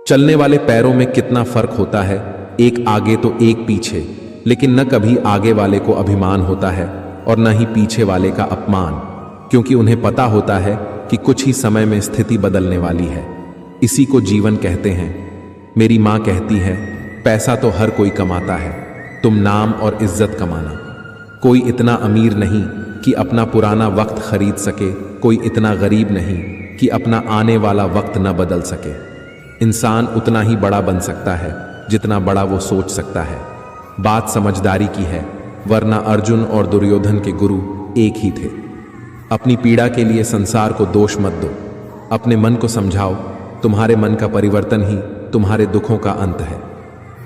चलने वाले पैरों में कितना फर्क होता है, एक आगे तो एक पीछे। लेकिन न कभी आगे वाले को अभिमान होता है और न ही पीछे वाले का अपमान, क्योंकि उन्हें पता होता है कि कुछ ही समय में स्थिति बदलने वाली है। इसी को जीवन कहते हैं। मेरी माँ कहती है, पैसा तो हर कोई कमाता है, तुम नाम और इज्जत कमाना। कोई इतना अमीर नहीं कि अपना पुराना वक्त खरीद सके, कोई इतना गरीब नहीं कि अपना आने वाला वक्त न बदल सके। इंसान उतना ही बड़ा बन सकता है जितना बड़ा वो सोच सकता है। बात समझदारी की है, वरना अर्जुन और दुर्योधन के गुरु एक ही थे। अपनी पीड़ा के लिए संसार को दोष मत दो, अपने मन को समझाओ। तुम्हारे मन का परिवर्तन ही तुम्हारे दुखों का अंत है।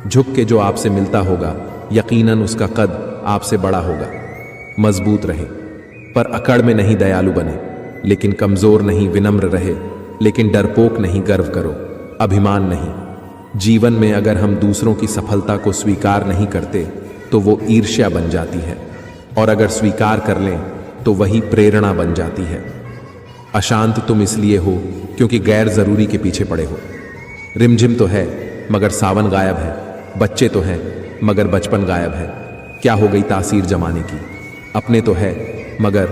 झुक के जो आपसे मिलता होगा, यकीनन उसका कद आपसे बड़ा होगा। मजबूत रहे पर अकड़ में नहीं दयालु बने, लेकिन कमजोर नहीं विनम्र रहे, लेकिन डरपोक नहीं गर्व करो, अभिमान नहीं। जीवन में अगर हम दूसरों की सफलता को स्वीकार नहीं करते तो वो ईर्ष्या बन जाती है, और अगर स्वीकार कर लें तो वही प्रेरणा बन जाती है। अशांत तुम इसलिए हो क्योंकि गैर जरूरी के पीछे पड़े हो। रिमझिम तो है मगर सावन गायब है, बच्चे तो हैं मगर बचपन गायब है। क्या हो गई तासीर जमाने की, अपने तो है मगर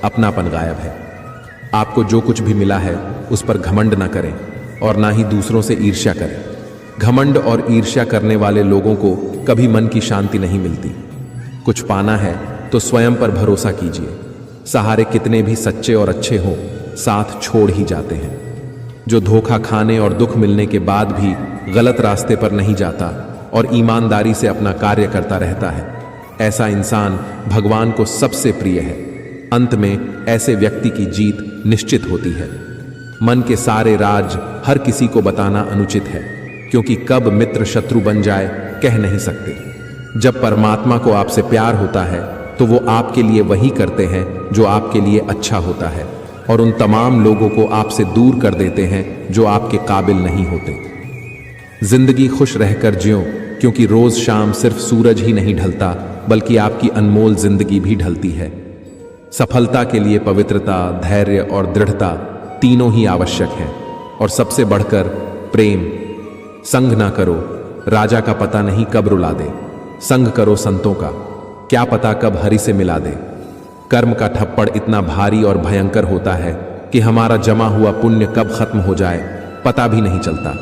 अपनापन गायब है। आपको जो कुछ भी मिला है उस पर घमंड ना करें और ना ही दूसरों से ईर्ष्या करें। घमंड और ईर्ष्या करने वाले लोगों को कभी मन की शांति नहीं मिलती। कुछ पाना है तो स्वयं पर भरोसा कीजिए। सहारे कितने भी सच्चे और अच्छे हों, साथ छोड़ ही जाते हैं। जो धोखा खाने और दुख मिलने के बाद भी गलत रास्ते पर नहीं जाता और ईमानदारी से अपना कार्य करता रहता है, ऐसा इंसान भगवान को सबसे प्रिय है। अंत में ऐसे व्यक्ति की जीत निश्चित होती है। मन के सारे राज हर किसी को बताना अनुचित है, क्योंकि कब मित्र शत्रु बन जाए कह नहीं सकते। जब परमात्मा को आपसे प्यार होता है तो वो आपके लिए वही करते हैं जो आपके लिए अच्छा होता है, और उन तमाम लोगों को आपसे दूर कर देते हैं जो आपके काबिल नहीं होते। जिंदगी खुश रहकर जियो, क्योंकि रोज शाम सिर्फ सूरज ही नहीं ढलता बल्कि आपकी अनमोल जिंदगी भी ढलती है। सफलता के लिए पवित्रता, धैर्य और दृढ़ता तीनों ही आवश्यक हैं, और सबसे बढ़कर प्रेम। संग ना करो, राजा का पता नहीं कब रुला दे। संग करो संतों का, क्या पता कब हरि से मिला दे। कर्म का ठप्पड़ इतना भारी और भयंकर होता है कि हमारा जमा हुआ पुण्य कब खत्म हो जाए पता भी नहीं चलता।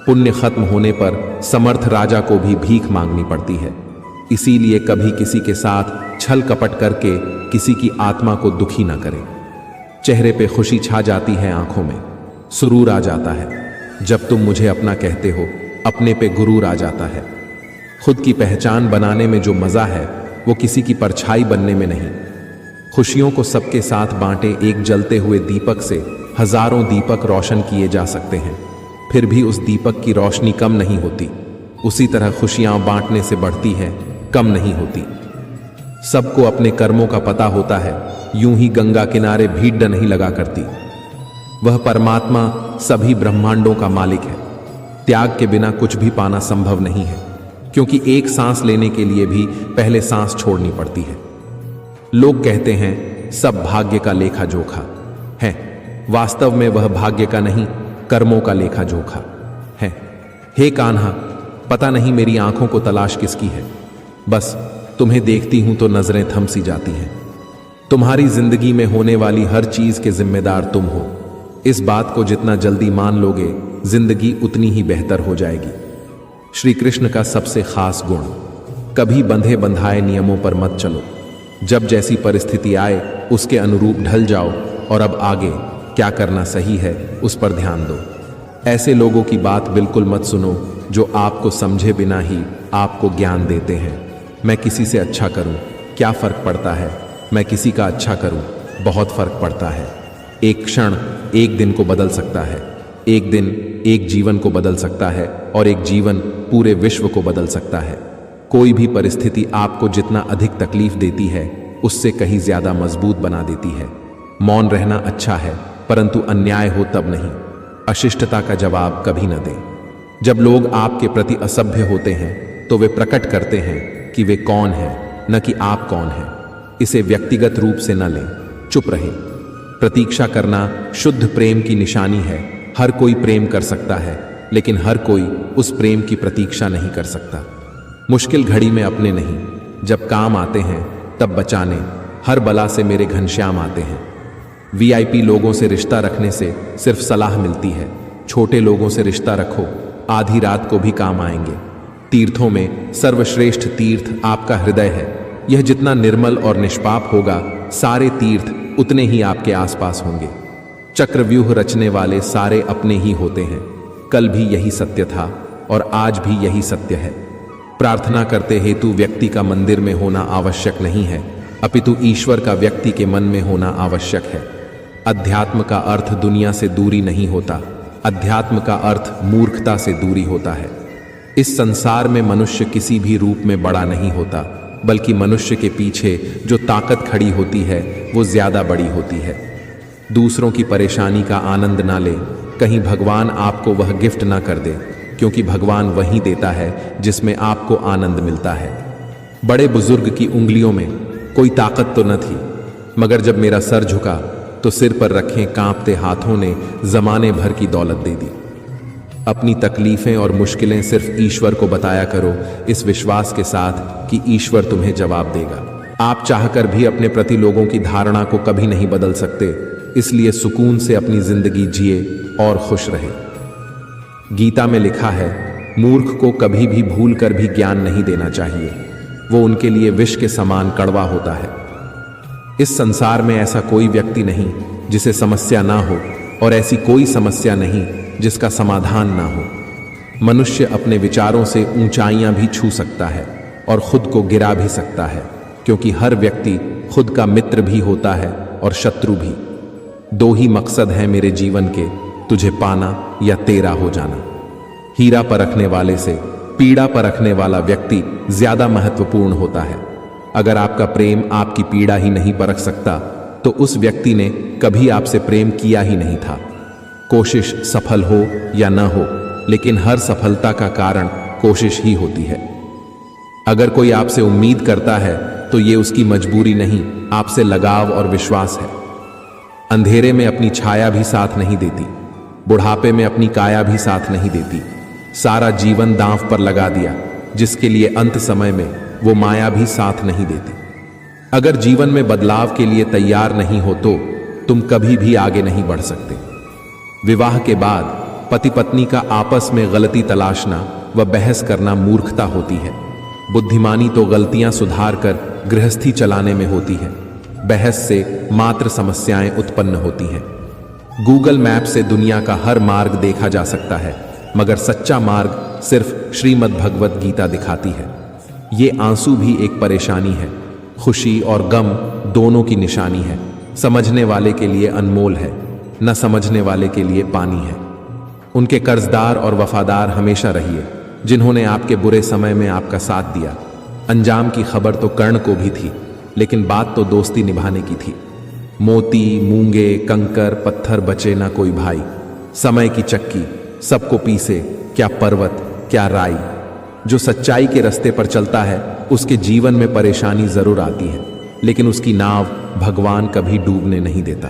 पुण्य खत्म होने पर समर्थ राजा को भी भीख मांगनी पड़ती है। इसीलिए कभी किसी के साथ छल कपट करके किसी की आत्मा को दुखी ना करें। चेहरे पे खुशी छा जाती है, आंखों में सुरूर आ जाता है। जब तुम मुझे अपना कहते हो, अपने पे गुरूर आ जाता है। खुद की पहचान बनाने में जो मजा है वो किसी की परछाई बनने में नहीं। खुशियों को सबके साथ बांटे। एक जलते हुए दीपक से हजारों दीपक रोशन किए जा सकते हैं, फिर भी उस दीपक की रोशनी कम नहीं होती। उसी तरह खुशियां बांटने से बढ़ती हैं, कम नहीं होती। सबको अपने कर्मों का पता होता है, यूं ही गंगा किनारे भीड़ नहीं लगा करती। वह परमात्मा सभी ब्रह्मांडों का मालिक है। त्याग के बिना कुछ भी पाना संभव नहीं है, क्योंकि एक सांस लेने के लिए भी पहले सांस छोड़नी पड़ती है। लोग कहते हैं सब भाग्य का लेखा जोखा है, वास्तव में वह भाग्य का नहीं, कर्मों का लेखा जोखा है। हे कान्हा, पता नहीं मेरी आंखों को तलाश किसकी है, बस तुम्हें देखती हूं तो नजरें थम सी जाती हैं। तुम्हारी जिंदगी में होने वाली हर चीज के जिम्मेदार तुम हो। इस बात को जितना जल्दी मान लोगे, जिंदगी उतनी ही बेहतर हो जाएगी। श्री कृष्ण का सबसे खास गुण, कभी बंधे बंधाए नियमों पर मत चलो। जब जैसी परिस्थिति आए उसके अनुरूप ढल जाओ, और अब आगे क्या करना सही है उस पर ध्यान दो। ऐसे लोगों की बात बिल्कुल मत सुनो जो आपको समझे बिना ही आपको ज्ञान देते हैं। मैं किसी से अच्छा करूं, क्या फर्क पड़ता है। मैं किसी का अच्छा करूं, बहुत फर्क पड़ता है। एक क्षण एक दिन को बदल सकता है, एक दिन एक जीवन को बदल सकता है, और एक जीवन पूरे विश्व को बदल सकता है। कोई भी परिस्थिति आपको जितना अधिक तकलीफ देती है उससे कहीं ज्यादा मजबूत बना देती है। मौन रहना अच्छा है, परंतु अन्याय हो तब नहीं। अशिष्टता का जवाब कभी न दें। जब लोग आपके प्रति असभ्य होते हैं तो वे प्रकट करते हैं कि वे कौन हैं, न कि आप कौन हैं। इसे व्यक्तिगत रूप से न लें, चुप रहें। प्रतीक्षा करना शुद्ध प्रेम की निशानी है। हर कोई प्रेम कर सकता है, लेकिन हर कोई उस प्रेम की प्रतीक्षा नहीं कर सकता। मुश्किल घड़ी में अपने नहीं, जब काम आते हैं तब बचाने, हर बला से मेरे घनश्याम आते हैं। वीआईपी लोगों से रिश्ता रखने से सिर्फ सलाह मिलती है, छोटे लोगों से रिश्ता रखो, आधी रात को भी काम आएंगे। तीर्थों में सर्वश्रेष्ठ तीर्थ आपका हृदय है। यह जितना निर्मल और निष्पाप होगा, सारे तीर्थ उतने ही आपके आसपास होंगे। चक्रव्यूह रचने वाले सारे अपने ही होते हैं। कल भी यही सत्य था और आज भी यही सत्य है। प्रार्थना करते हेतु व्यक्ति का मंदिर में होना आवश्यक नहीं है, अपितु ईश्वर का व्यक्ति के मन में होना आवश्यक है। अध्यात्म का अर्थ दुनिया से दूरी नहीं होता, अध्यात्म का अर्थ मूर्खता से दूरी होता है। इस संसार में मनुष्य किसी भी रूप में बड़ा नहीं होता, बल्कि मनुष्य के पीछे जो ताकत खड़ी होती है वो ज्यादा बड़ी होती है। दूसरों की परेशानी का आनंद ना ले, कहीं भगवान आपको वह गिफ्ट ना कर दे, क्योंकि भगवान वही देता है जिसमें आपको आनंद मिलता है। बड़े बुजुर्ग की उंगलियों में कोई ताकत तो न थी, मगर जब मेरा सर झुका तो सिर पर रखे कांपते हाथों ने जमाने भर की दौलत दे दी। अपनी तकलीफें और मुश्किलें सिर्फ ईश्वर को बताया करो, इस विश्वास के साथ कि ईश्वर तुम्हें जवाब देगा। आप चाहकर भी अपने प्रति लोगों की धारणा को कभी नहीं बदल सकते, इसलिए सुकून से अपनी जिंदगी जिए और खुश रहे। गीता में लिखा है, मूर्ख को कभी भी भूल कर भी ज्ञान नहीं देना चाहिए, वो उनके लिए विष के समान कड़वा होता है। इस संसार में ऐसा कोई व्यक्ति नहीं जिसे समस्या ना हो, और ऐसी कोई समस्या नहीं जिसका समाधान ना हो। मनुष्य अपने विचारों से ऊंचाइयां भी छू सकता है और खुद को गिरा भी सकता है, क्योंकि हर व्यक्ति खुद का मित्र भी होता है और शत्रु भी। दो ही मकसद हैं मेरे जीवन के, तुझे पाना या तेरा हो जाना। हीरा परखने वाले से पीड़ा परखने वाला व्यक्ति ज्यादा महत्वपूर्ण होता है। अगर आपका प्रेम आपकी पीड़ा ही नहीं परख सकता, तो उस व्यक्ति ने कभी आपसे प्रेम किया ही नहीं था। कोशिश सफल हो या न हो, लेकिन हर सफलता का कारण कोशिश ही होती है। अगर कोई आपसे उम्मीद करता है तो ये उसकी मजबूरी नहीं, आपसे लगाव और विश्वास है। अंधेरे में अपनी छाया भी साथ नहीं देती, बुढ़ापे में अपनी काया भी साथ नहीं देती। सारा जीवन दांव पर लगा दिया, जिसके लिए अंत समय में वो माया भी साथ नहीं देती। अगर जीवन में बदलाव के लिए तैयार नहीं हो तो तुम कभी भी आगे नहीं बढ़ सकते। विवाह के बाद पति पत्नी का आपस में गलती तलाशना व बहस करना मूर्खता होती है। बुद्धिमानी तो गलतियां सुधार कर गृहस्थी चलाने में होती है। बहस से मात्र समस्याएं उत्पन्न होती हैं। गूगल मैप से दुनिया का हर मार्ग देखा जा सकता है, मगर सच्चा मार्ग सिर्फ श्रीमद् भगवत गीता दिखाती है। ये आंसू भी एक परेशानी है, खुशी और गम दोनों की निशानी है। समझने वाले के लिए अनमोल है, न समझने वाले के लिए पानी है। उनके कर्जदार और वफादार हमेशा रहिए, जिन्होंने आपके बुरे समय में आपका साथ दिया। अंजाम की खबर तो कर्ण को भी थी, लेकिन बात तो दोस्ती निभाने की थी। मोती मूंगे कंकर पत्थर बचे ना कोई भाई, समय की चक्की सबको पीसे, क्या पर्वत क्या राई। जो सच्चाई के रास्ते पर चलता है उसके जीवन में परेशानी जरूर आती है, लेकिन उसकी नाव भगवान कभी डूबने नहीं देता।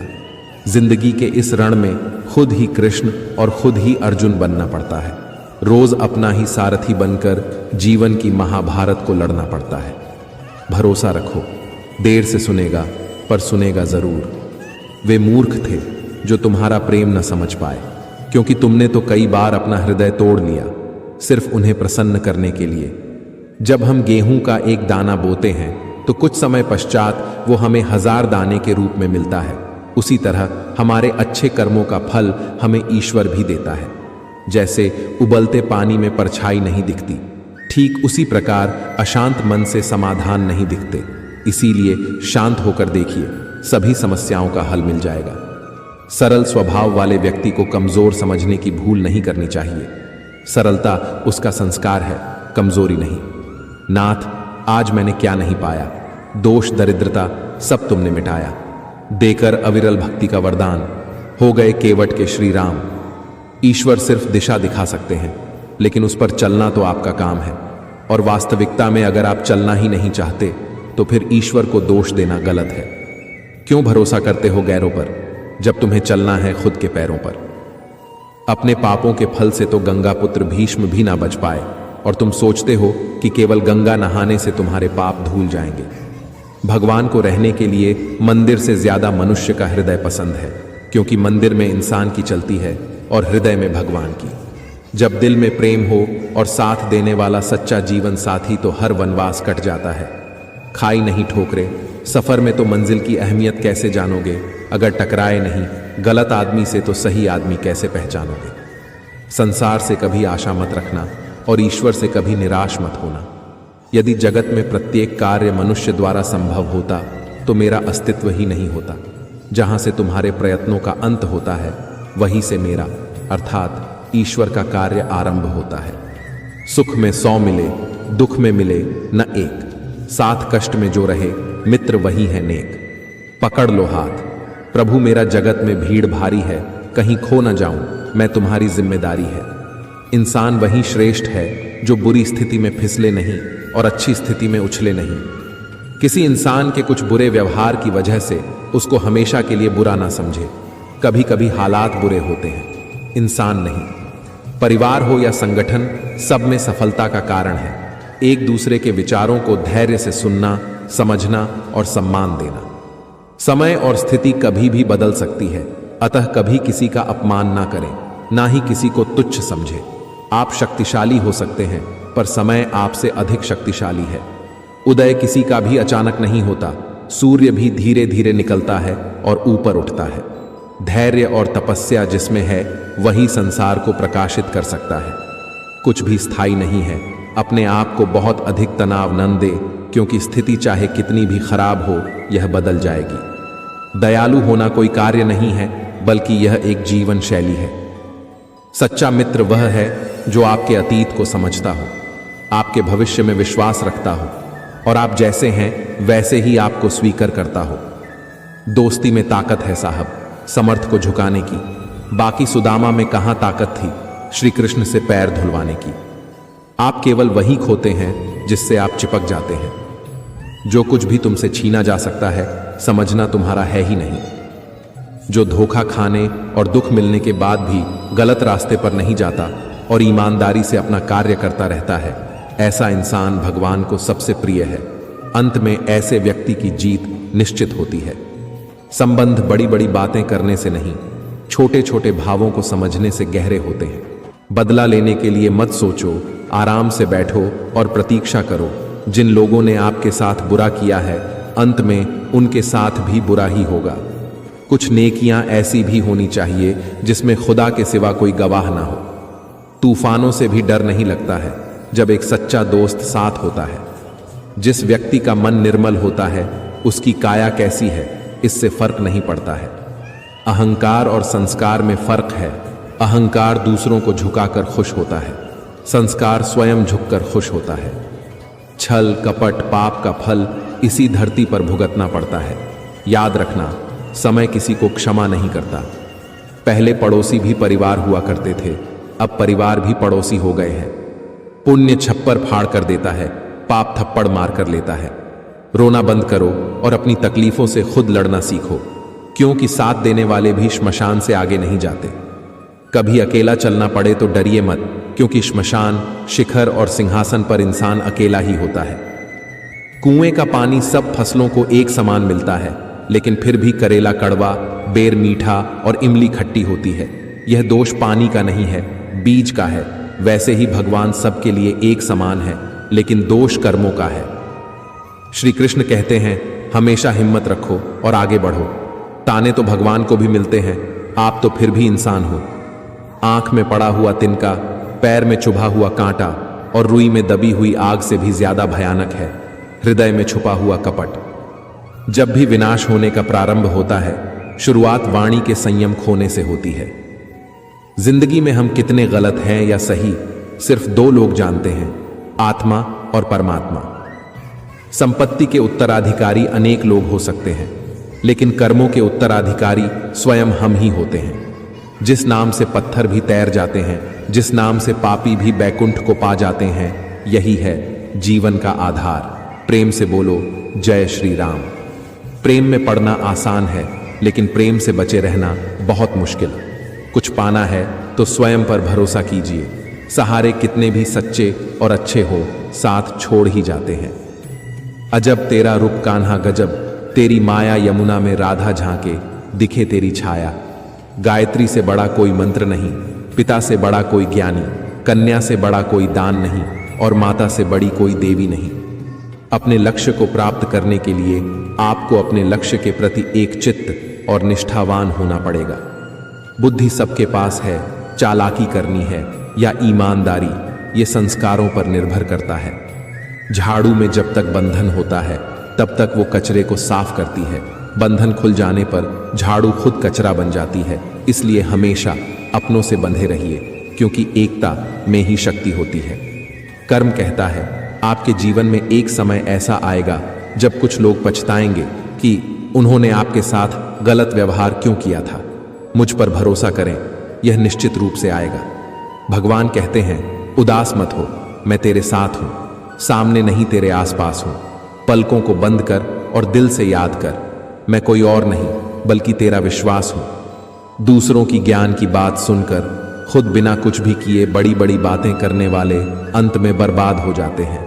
जिंदगी के इस रण में खुद ही कृष्ण और खुद ही अर्जुन बनना पड़ता है। रोज अपना ही सारथी बनकर जीवन की महाभारत को लड़ना पड़ता है। भरोसा रखो, देर से सुनेगा पर सुनेगा जरूर। वे मूर्ख थे जो तुम्हारा प्रेम न समझ पाए, क्योंकि तुमने तो कई बार अपना हृदय तोड़ लिया सिर्फ उन्हें प्रसन्न करने के लिए। जब हम गेहूं का एक दाना बोते हैं तो कुछ समय पश्चात वो हमें 1000 दाने के रूप में मिलता है। उसी तरह हमारे अच्छे कर्मों का फल हमें ईश्वर भी देता है। जैसे उबलते पानी में परछाई नहीं दिखती, ठीक उसी प्रकार अशांत मन से समाधान नहीं दिखते। इसीलिए शांत होकर देखिए, सभी समस्याओं का हल मिल जाएगा। सरल स्वभाव वाले व्यक्ति को कमजोर समझने की भूल नहीं करनी चाहिए। सरलता उसका संस्कार है, कमजोरी नहीं। नाथ, आज मैंने क्या नहीं पाया, दोष दरिद्रता सब तुमने मिटाया। देकर अविरल भक्ति का वरदान हो गए केवट के श्री राम। ईश्वर सिर्फ दिशा दिखा सकते हैं, लेकिन उस पर चलना तो आपका काम है। और वास्तविकता में अगर आप चलना ही नहीं चाहते तो फिर ईश्वर को दोष देना गलत है। क्यों भरोसा करते हो गैरों पर, जब तुम्हें चलना है खुद के पैरों पर। अपने पापों के फल से तो गंगा पुत्र भीष्म भी ना बच पाए, और तुम सोचते हो कि केवल गंगा नहाने से तुम्हारे पाप धुल जाएंगे। भगवान को रहने के लिए मंदिर से ज्यादा मनुष्य का हृदय पसंद है, क्योंकि मंदिर में इंसान की चलती है और हृदय में भगवान की। जब दिल में प्रेम हो और साथ देने वाला सच्चा जीवन साथी, तो हर वनवास कट जाता है। खाई नहीं ठोकरे, सफर में तो मंजिल की अहमियत कैसे जानोगे अगर टकराए नहीं गलत आदमी से, तो सही आदमी कैसे पहचानोगे। संसार से कभी आशा मत रखना और ईश्वर से कभी निराश मत होना। यदि जगत में प्रत्येक कार्य मनुष्य द्वारा संभव होता तो मेरा अस्तित्व ही नहीं होता। जहां से तुम्हारे प्रयत्नों का अंत होता है, वहीं से मेरा अर्थात ईश्वर का कार्य आरंभ होता है। सुख में 100 मिले, दुख में मिले न एक, साथ कष्ट में जो रहे मित्र वही है नेक। पकड़ लो हाथ प्रभु, मेरा जगत में भीड़ भारी है, कहीं खो न जाऊं मैं, तुम्हारी जिम्मेदारी है। इंसान वही श्रेष्ठ है जो बुरी स्थिति में फिसले नहीं और अच्छी स्थिति में उछले नहीं। किसी इंसान के कुछ बुरे व्यवहार की वजह से उसको हमेशा के लिए बुरा ना समझे। कभी कभी हालात बुरे होते हैं, इंसान नहीं। परिवार हो या संगठन, सब में सफलता का कारण है एक दूसरे के विचारों को धैर्य से सुनना, समझना और सम्मान देना। समय और स्थिति कभी भी बदल सकती है, अतः कभी किसी का अपमान ना करें, ना ही किसी को तुच्छ समझे। आप शक्तिशाली हो सकते हैं, पर समय आपसे अधिक शक्तिशाली है। उदय किसी का भी अचानक नहीं होता, सूर्य भी धीरे धीरे निकलता है और ऊपर उठता है। धैर्य और तपस्या जिसमें है, वही संसार को प्रकाशित कर सकता है। कुछ भी स्थायी नहीं है। अपने आप को बहुत अधिक तनाव न दे, क्योंकि स्थिति चाहे कितनी भी खराब हो, यह बदल जाएगी। दयालु होना कोई कार्य नहीं है, बल्कि यह एक जीवन शैली है। सच्चा मित्र वह है जो आपके अतीत को समझता हो, आपके भविष्य में विश्वास रखता हो और आप जैसे हैं वैसे ही आपको स्वीकार करता हो। दोस्ती में ताकत है साहब, समर्थ को झुकाने की। बाकी सुदामा में कहां ताकत थी श्री कृष्ण से पैर धुलवाने की। आप केवल वही खोते हैं जिससे आप चिपक जाते हैं। जो कुछ भी तुमसे छीना जा सकता है, समझना तुम्हारा है ही नहीं। जो धोखा खाने और दुख मिलने के बाद भी गलत रास्ते पर नहीं जाता और ईमानदारी से अपना कार्य करता रहता है, ऐसा इंसान भगवान को सबसे प्रिय है। अंत में ऐसे व्यक्ति की जीत निश्चित होती है। संबंध बड़ी बड़ी बातें करने से नहीं, छोटे छोटे भावों को समझने से गहरे होते हैं। बदला लेने के लिए मत सोचो, आराम से बैठो और प्रतीक्षा करो। जिन लोगों ने आपके साथ बुरा किया है, अंत में उनके साथ भी बुरा ही होगा। कुछ नेकियां ऐसी भी होनी चाहिए जिसमें खुदा के सिवा कोई गवाह ना हो। तूफानों से भी डर नहीं लगता है जब एक सच्चा दोस्त साथ होता है। जिस व्यक्ति का मन निर्मल होता है, उसकी काया कैसी है इससे फर्क नहीं पड़ता है। अहंकार और संस्कार में फर्क है। अहंकार दूसरों को झुकाकर खुश होता है, संस्कार स्वयं झुककर खुश होता है। छल कपट पाप का फल इसी धरती पर भुगतना पड़ता है। याद रखना, समय किसी को क्षमा नहीं करता। पहले पड़ोसी भी परिवार हुआ करते थे, अब परिवार भी पड़ोसी हो गए हैं। पुण्य छप्पर फाड़ कर देता है, पाप थप्पड़ मार कर लेता है। रोना बंद करो और अपनी तकलीफों से खुद लड़ना सीखो, क्योंकि साथ देने वाले भी श्मशान से आगे नहीं जाते। कभी अकेला चलना पड़े तो डरिए मत, क्योंकि श्मशान, शिखर और सिंहासन पर इंसान अकेला ही होता है। कुएं का पानी सब फसलों को एक समान मिलता है, लेकिन फिर भी करेला कड़वा, बेर मीठा और इमली खट्टी होती है। यह दोष पानी का नहीं है, बीज का है। वैसे ही भगवान सबके लिए एक समान है, लेकिन दोष कर्मों का है। श्री कृष्ण कहते हैं, हमेशा हिम्मत रखो और आगे बढ़ो। ताने तो भगवान को भी मिलते हैं, आप तो फिर भी इंसान हो। आंख में पड़ा हुआ तिनका, पैर में चुभा हुआ कांटा और रुई में दबी हुई आग से भी ज्यादा भयानक है हृदय में छुपा हुआ कपट। जब भी विनाश होने का प्रारंभ होता है, शुरुआत वाणी के संयम खोने से होती है। जिंदगी में हम कितने गलत हैं या सही, सिर्फ दो लोग जानते हैं, आत्मा और परमात्मा। संपत्ति के उत्तराधिकारी अनेक लोग हो सकते हैं, लेकिन कर्मों के उत्तराधिकारी स्वयं हम ही होते हैं। जिस नाम से पत्थर भी तैर जाते हैं, जिस नाम से पापी भी बैकुंठ को पा जाते हैं, यही है जीवन का आधार। प्रेम से बोलो जय श्री राम। प्रेम में पड़ना आसान है, लेकिन प्रेम से बचे रहना बहुत मुश्किल। कुछ पाना है तो स्वयं पर भरोसा कीजिए। सहारे कितने भी सच्चे और अच्छे हो, साथ छोड़ ही जाते हैं। अजब तेरा रूप कान्हा गजब, तेरी माया यमुना में राधा झांके, दिखे तेरी छाया। गायत्री से बड़ा कोई मंत्र नहीं, पिता से बड़ा कोई ज्ञानी, कन्या से बड़ा कोई दान नहीं, और माता से बड़ी कोई देवी नहीं। अपने लक्ष्य को प्राप्त करने के लिए आपको अपने लक्ष्य के प्रति एक चित्त और निष्ठावान होना पड़ेगा। बुद्धि सबके पास है, चालाकी करनी है या ईमानदारी, ये संस्कारों पर निर्भर करता है। झाड़ू में जब तक बंधन होता है तब तक वो कचरे को साफ करती है। बंधन खुल जाने पर झाड़ू खुद कचरा बन जाती है। इसलिए हमेशा अपनों से बंधे रहिए, क्योंकि एकता में ही शक्ति होती है। कर्म कहता है आपके जीवन में एक समय ऐसा आएगा जब कुछ लोग पछताएंगे कि उन्होंने आपके साथ गलत व्यवहार क्यों किया था। मुझ पर भरोसा करें, यह निश्चित रूप से आएगा। भगवान कहते हैं उदास मत हो, मैं तेरे साथ हूं, सामने नहीं तेरे आसपास हूं। पलकों को बंद कर और दिल से याद कर, मैं कोई और नहीं बल्कि तेरा विश्वास हूं। दूसरों की ज्ञान की बात सुनकर खुद बिना कुछ भी किए बड़ी बड़ी बातें करने वाले अंत में बर्बाद हो जाते हैं।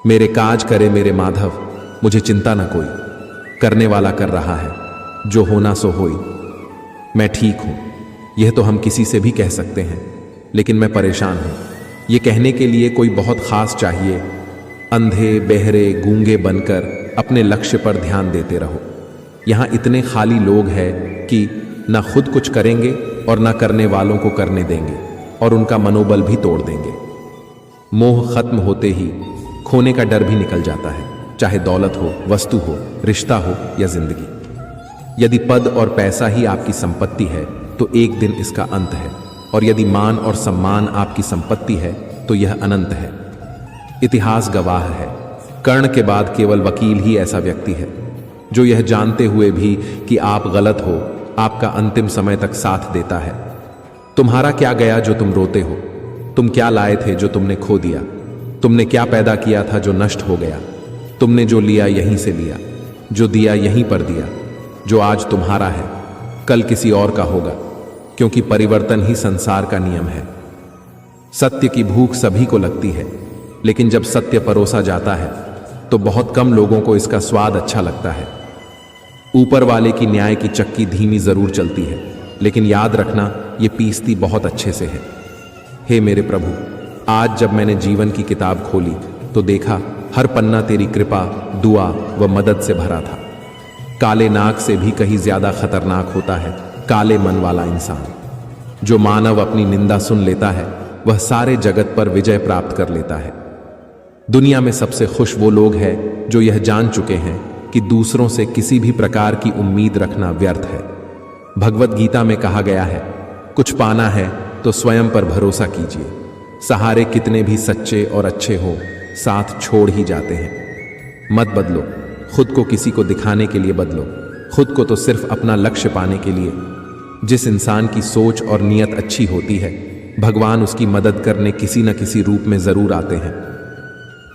मेरे काज करे मेरे माधव, मुझे चिंता न कोई, करने वाला कर रहा है, जो होना सो होई। मैं ठीक हूं, यह तो हम किसी से भी कह सकते हैं, लेकिन मैं परेशान हूं। यह कहने के लिए कोई बहुत खास चाहिए। अंधे बहरे गूंगे बनकर अपने लक्ष्य पर ध्यान देते रहो। यहां इतने खाली लोग हैं कि ना खुद कुछ करेंगे और ना करने वालों को करने देंगे, और उनका मनोबल भी तोड़ देंगे। मोह खत्म होते ही खोने का डर भी निकल जाता है, चाहे दौलत हो, वस्तु हो, रिश्ता हो या जिंदगी। यदि पद और पैसा ही आपकी संपत्ति है तो एक दिन इसका अंत है, और यदि मान और सम्मान आपकी संपत्ति है तो यह अनंत है। इतिहास गवाह है, कर्ण के बाद केवल वकील ही ऐसा व्यक्ति है जो यह जानते हुए भी कि आप गलत हो, आपका अंतिम समय तक साथ देता है। तुम्हारा क्या गया जो तुम रोते हो? तुम क्या लाए थे जो तुमने खो दिया? तुमने क्या पैदा किया था जो नष्ट हो गया? तुमने जो लिया यहीं से लिया, जो दिया यहीं पर दिया। जो आज तुम्हारा है कल किसी और का होगा, क्योंकि परिवर्तन ही संसार का नियम है। सत्य की भूख सभी को लगती है, लेकिन जब सत्य परोसा जाता है तो बहुत कम लोगों को इसका स्वाद अच्छा लगता है। ऊपर वाले की न्याय की चक्की धीमी जरूर चलती है, लेकिन याद रखना ये पीसती बहुत अच्छे से है। हे मेरे प्रभु, आज जब मैंने जीवन की किताब खोली तो देखा हर पन्ना तेरी कृपा, दुआ व मदद से भरा था। काले नाग से भी कहीं ज्यादा खतरनाक होता है काले मन वाला इंसान। जो मानव अपनी निंदा सुन लेता है वह सारे जगत पर विजय प्राप्त कर लेता है। दुनिया में सबसे खुश वो लोग हैं जो यह जान चुके हैं कि दूसरों से किसी भी प्रकार की उम्मीद रखना व्यर्थ है। भगवत गीता में कहा गया है, कुछ पाना है तो स्वयं पर भरोसा कीजिए। सहारे कितने भी सच्चे और अच्छे हो, साथ छोड़ ही जाते हैं। मत बदलो, खुद को किसी को दिखाने के लिए बदलो, खुद को तो सिर्फ अपना लक्ष्य पाने के लिए। जिस इंसान की सोच और नीयत अच्छी होती है, भगवान उसकी मदद करने किसी न किसी रूप में जरूर आते हैं।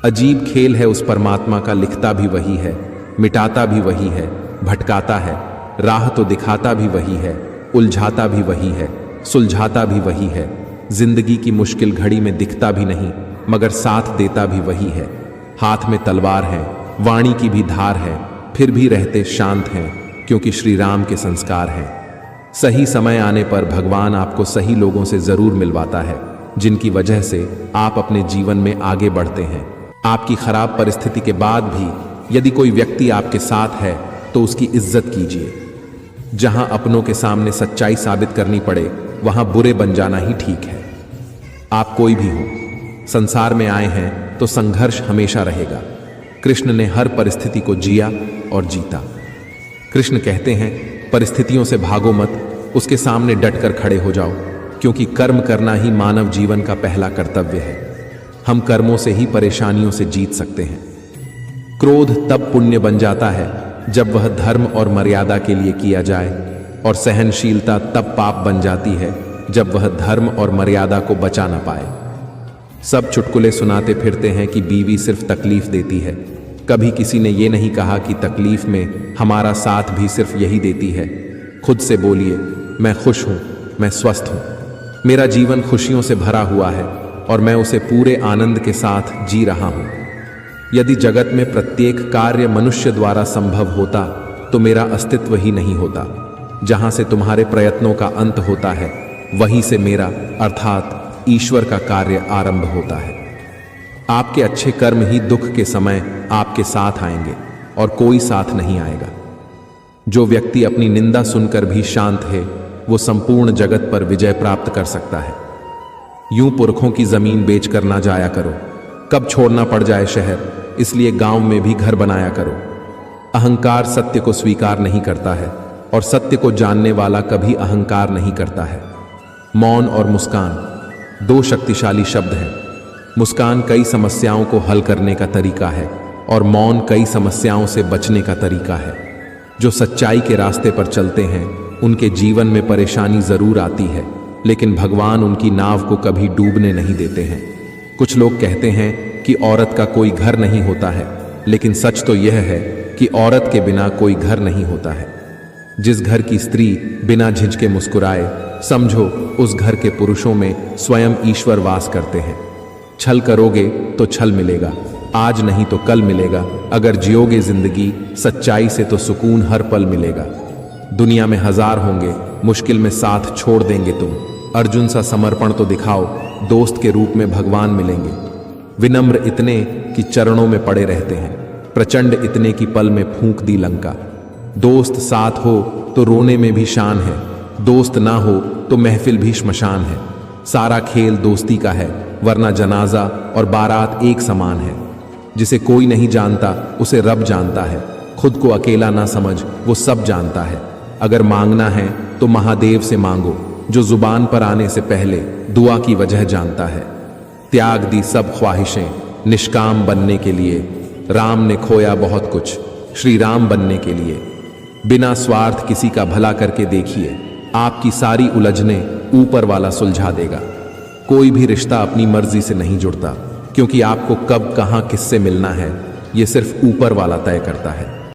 अजीब खेल है उस परमात्मा का, लिखता भी वही है, मिटाता भी वही है, भटकाता है, राह तो दिखाता भी वही है, उलझाता भी वही है, सुलझाता भी वही है। जिंदगी की मुश्किल घड़ी में दिखता भी नहीं मगर साथ देता भी वही है। हाथ में तलवार है, वाणी की भी धार है, फिर भी रहते शांत हैं, क्योंकि श्री राम के संस्कार हैं। सही समय आने पर भगवान आपको सही लोगों से जरूर मिलवाता है, जिनकी वजह से आप अपने जीवन में आगे बढ़ते हैं। आपकी खराब परिस्थिति के बाद भी यदि कोई व्यक्ति आपके साथ है तो उसकी इज्जत कीजिए। जहां अपनों के सामने सच्चाई साबित करनी पड़े वहां बुरे बन जाना ही ठीक है। आप कोई भी हो, संसार में आए हैं तो संघर्ष हमेशा रहेगा। कृष्ण ने हर परिस्थिति को जिया और जीता। कृष्ण कहते हैं, परिस्थितियों से भागो मत, उसके सामने डटकर खड़े हो जाओ, क्योंकि कर्म करना ही मानव जीवन का पहला कर्तव्य है। हम कर्मों से ही परेशानियों से जीत सकते हैं। क्रोध तब पुण्य बन जाता है जब वह धर्म और मर्यादा के लिए किया जाए, और सहनशीलता तब पाप बन जाती है जब वह धर्म और मर्यादा को बचा ना पाए। सब चुटकुले सुनाते फिरते हैं कि बीवी सिर्फ तकलीफ देती है। कभी किसी ने यह नहीं कहा कि तकलीफ में हमारा साथ भी सिर्फ यही देती है। खुद से बोलिए, मैं खुश हूं, मैं स्वस्थ हूँ। मेरा जीवन खुशियों से भरा हुआ है और मैं उसे पूरे आनंद के साथ जी रहा हूँ। यदि जगत में प्रत्येक कार्य मनुष्य द्वारा संभव होता तो मेरा अस्तित्व ही नहीं होता। जहाँ से तुम्हारे प्रयत्नों का अंत होता है, वहीं से मेरा अर्थात ईश्वर का कार्य आरंभ होता है। आपके अच्छे कर्म ही दुख के समय आपके साथ आएंगे और कोई साथ नहीं आएगा। जो व्यक्ति अपनी निंदा सुनकर भी शांत है, वो संपूर्ण जगत पर विजय प्राप्त कर सकता है। यूं पुरखों की जमीन बेचकर ना जाया करो, कब छोड़ना पड़ जाए शहर, इसलिए गांव में भी घर बनाया करो। अहंकार सत्य को स्वीकार नहीं करता है और सत्य को जानने वाला कभी अहंकार नहीं करता है। मौन और मुस्कान दो शक्तिशाली शब्द हैं। मुस्कान कई समस्याओं को हल करने का तरीका है और मौन कई समस्याओं से बचने का तरीका है। जो सच्चाई के रास्ते पर चलते हैं, उनके जीवन में परेशानी जरूर आती है, लेकिन भगवान उनकी नाव को कभी डूबने नहीं देते हैं। कुछ लोग कहते हैं कि औरत का कोई घर नहीं होता है, लेकिन सच तो यह है कि औरत के बिना कोई घर नहीं होता है। जिस घर की स्त्री बिना झिझके मुस्कुराए, समझो उस घर के पुरुषों में स्वयं ईश्वर वास करते हैं। छल करोगे तो छल मिलेगा, आज नहीं तो कल मिलेगा। अगर जियोगे जिंदगी सच्चाई से तो सुकून हर पल मिलेगा। दुनिया में हजार होंगे, मुश्किल में साथ छोड़ देंगे तुम। अर्जुन सा समर्पण तो दिखाओ, दोस्त के रूप में भगवान मिलेंगे। विनम्र इतने कि चरणों में पड़े रहते हैं, प्रचंड इतने कि पल में फूंक दी लंका। दोस्त साथ हो तो रोने में भी शान है, दोस्त ना हो तो महफिल भी श्मशान है। सारा खेल दोस्ती का है, वरना जनाजा और बारात एक समान है। जिसे कोई नहीं जानता उसे रब जानता है, खुद को अकेला ना समझ, वो सब जानता है। अगर मांगना है तो महादेव से मांगो, जो जुबान पर आने से पहले दुआ की वजह जानता है। त्याग दी सब ख्वाहिशें निष्काम बनने के लिए, राम ने खोया बहुत कुछ श्री राम बनने के लिए। बिना स्वार्थ किसी का भला करके देखिए, आपकी सारी उलझनें ऊपर वाला सुलझा देगा। कोई भी रिश्ता अपनी मर्जी से नहीं जुड़ता, क्योंकि आपको कब कहाँ किससे मिलना है, ये सिर्फ ऊपर वाला तय करता है।